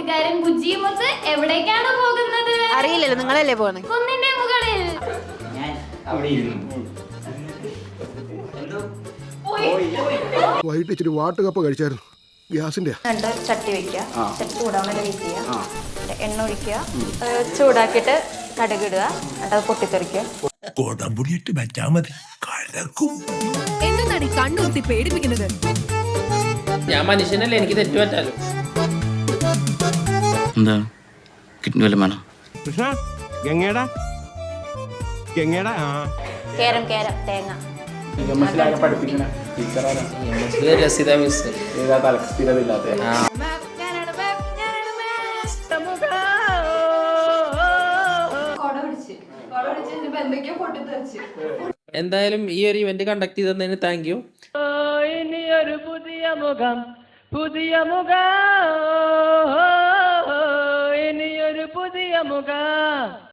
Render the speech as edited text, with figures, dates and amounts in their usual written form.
കൂട്ടുകാരൻ ബുജിയുമൊത്ത് എവിടേക്കാണ് പോകുന്നത്? അറിയില്ലല്ലോ, നിങ്ങളല്ലേ പോകുന്നത്. കുന്നിന്റെ മുകളിൽ. വൈകിട്ട് ഇച്ചിരി വാട്ടുകപ്പ കഴിച്ചായിരുന്നു, ഗ്യാസിന്റെ. ചട്ടി വെക്കുക, ചട്ടി ചൂടാവുന്ന വെയിറ്റ് ചെയ്യുക, എണ്ണ ഒഴിക്കുക, ചൂടാക്കിയിട്ട് കടുക് ഇടുക, എന്നിട്ട് അത് പൊട്ടിത്തെറിക്കുക. എന്താണ് കണ്ണുർത്തി പേടിപ്പിക്കുന്നത്? ഞാൻ മനുഷ്യനല്ലേ, എനിക്ക് തെറ്റുപറ്റാലോ. എന്താ കിഡ്നി വല്ലതും വേണം? കൃഷ്ണ ഗംഗേടാ ഗംഗേടാ കേരം കേരം തേങ്ങ. രസിത മിസ് എന്തായാലും ഈ ഒരു ഇവന്റ് കണ്ടക്ട് ചെയ്തതിന് താങ്ക് യു. ഇനിയൊരു പുതിയ മുഖം, ഇനിയൊരു പുതിയ മുഖം.